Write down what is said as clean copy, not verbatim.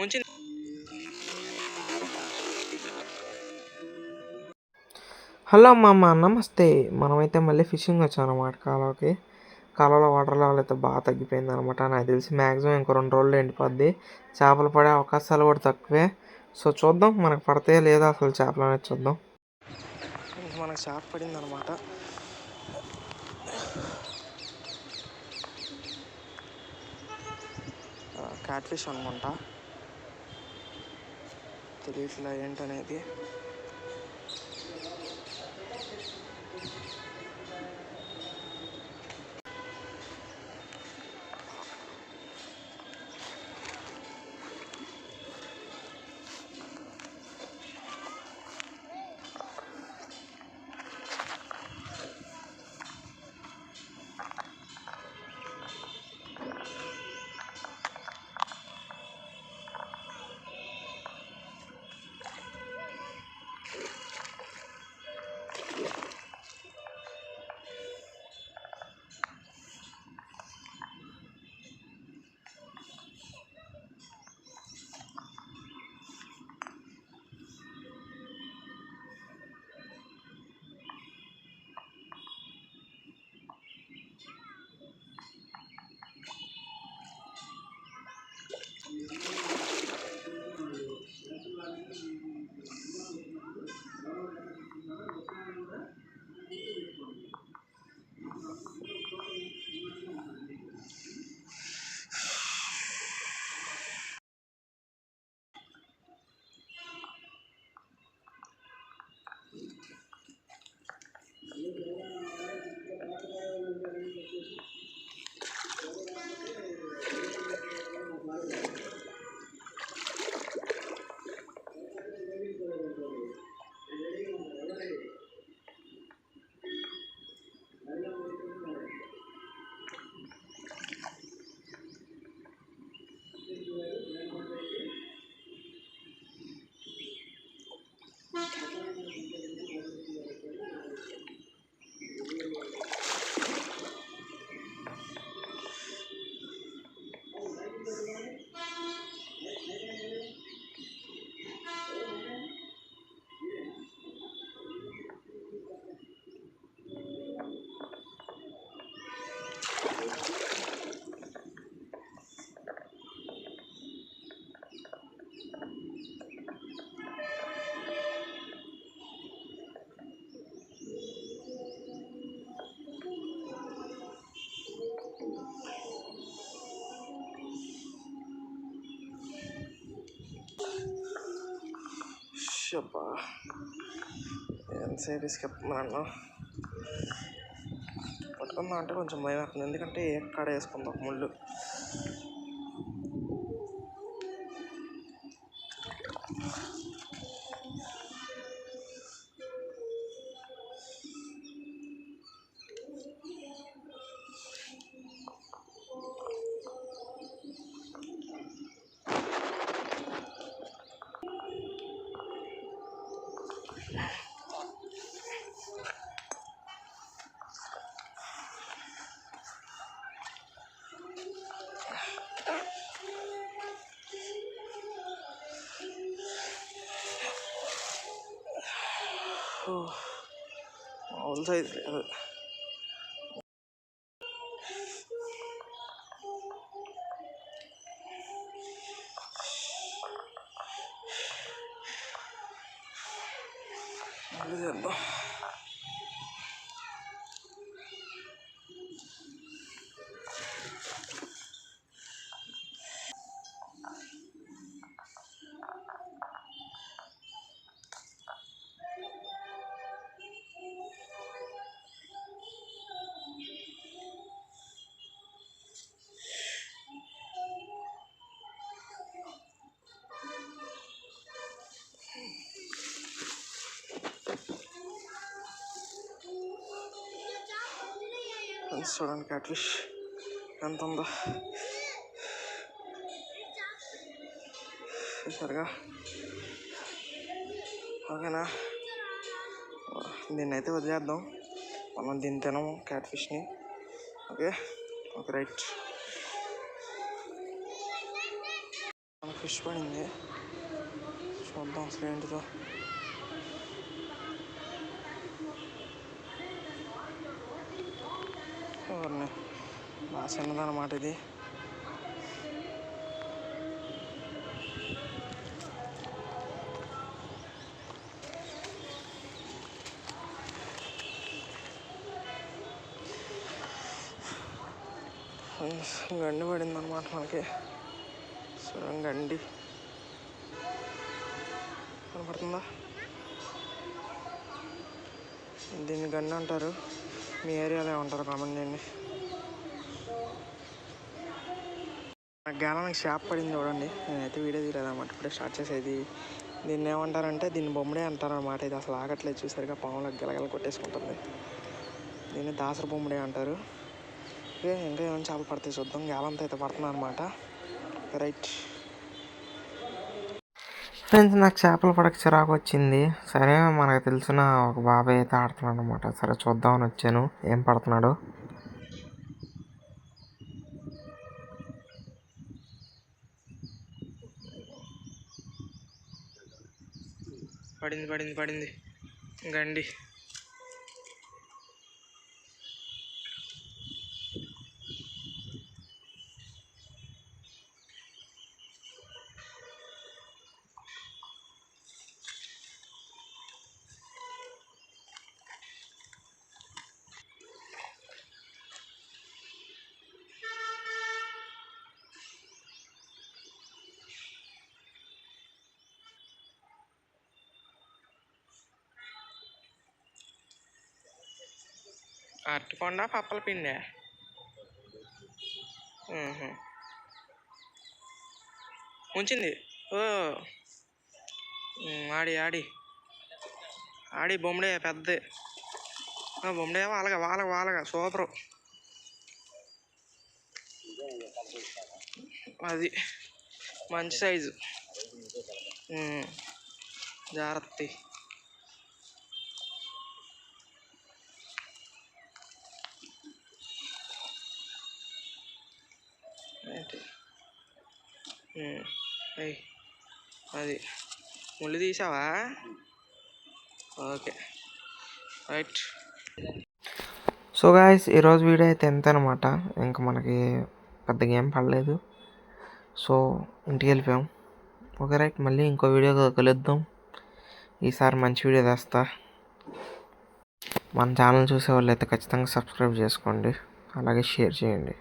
ఉంచి. హలో అమ్మమ్మ, నమస్తే. మనమైతే మళ్ళీ ఫిషింగ్ వచ్చామన్నమాట కాలువకి. కాలువలో వాటర్ లెవెల్ అయితే బాగా తగ్గిపోయింది అనమాట. నాకు తెలిసి మ్యాక్సిమం ఇంకో 2 రోజుల్లో ఎండిపోద్ది. చేపలు పడే అవకాశాలు కూడా తక్కువే. సో చూద్దాం మనకు పడతాయో లేదా అసలు చేపలు అనేది చూద్దాం. మనకు చేప పడింది అనమాట. క్యాట్ ఫిష్ అనుకుంటా, తెలియట్లా ఏంటనేది. అబ్బా, ఎంతసేపు ఇసుకెత్తున్నాను. పట్టుకుందాం అంటే కొంచెం భయం అవుతుంది, ఎందుకంటే ఎక్కడ వేసుకుందాం ముళ్ళు. మామూలు సైజు లేదు. చేద్దాం. చూడండి క్యాట్ ఫిష్ ఎంత ఉందో సరిగా. ఓకేనా, దీన్ని అయితే వదిలేద్దాం, మనం దీన్ని తినము క్యాట్ ఫిష్ని. Okay okay right. ఫిష్ పడింది, చూద్దాం అసలు ఏంటిదో. ఎవరిని బాగా చిన్నదన్నమాట ఇది. గండి పడింది అన్నమాట మనకి. గండి కనపడుతుందా? దీన్ని గండి అంటారు, మీ ఏరియాలో ఏమంటారు కామెంట్ చేయండి. నాకు గాలానికి షాప్ పడింది చూడండి. నేనైతే వీడియో తీయలేదన్నమాట, ఇప్పుడే స్టార్ట్ చేసేది. దీన్ని ఏమంటారంటే దీన్ని బొమ్మడే అంటారు అన్నమాట. ఇది అసలు ఆగట్లేదు, చూసారుగా పాములకు గెలగల కొట్టేసుకుంటుంది. దీన్ని దాసర బొమ్మడే అంటారు. ఇంకా ఏమైనా చేపలు పడితే చూద్దాం. గాలంతో అయితే పడుతున్నాను అనమాట. రైట్ ఫ్రెండ్స్, నాకు చేపలు పడక చిరాకు వచ్చింది. సరే, మనకు తెలిసిన ఒక బాబాయ్ అయితే ఆడుతున్నాడు అనమాట. సరే చూద్దామని వచ్చాను ఏం పడుతున్నాడు. పడింది పడింది పడింది గండి. అరటిపండా పప్పల పిండి ఉంచింది. ఓ ఆడి ఆడి ఆడి బొమ్మడే పెద్ద బొమ్మడే. వాళ్ళగా వాళ్ళగా వాళ్ళగా సూపరు. అది మంచి సైజు. జాగ్రత్త. అది ముళ్ళు తీసావా? Okay, right. సో గాయ్స్, ఈరోజు వీడియో అయితే ఎంత అనమాట. ఇంకా మనకి పెద్దగా ఏం పడలేదు. సో ఇంటికి వెళ్ళిపోయాం. ఓకే రైట్, మళ్ళీ ఇంకో వీడియో కలుద్దాం. ఈసారి మంచి వీడియో తెస్తా. మన ఛానల్ చూసే వాళ్ళు అయితే ఖచ్చితంగా సబ్స్క్రైబ్ చేసుకోండి, అలాగే షేర్ చేయండి.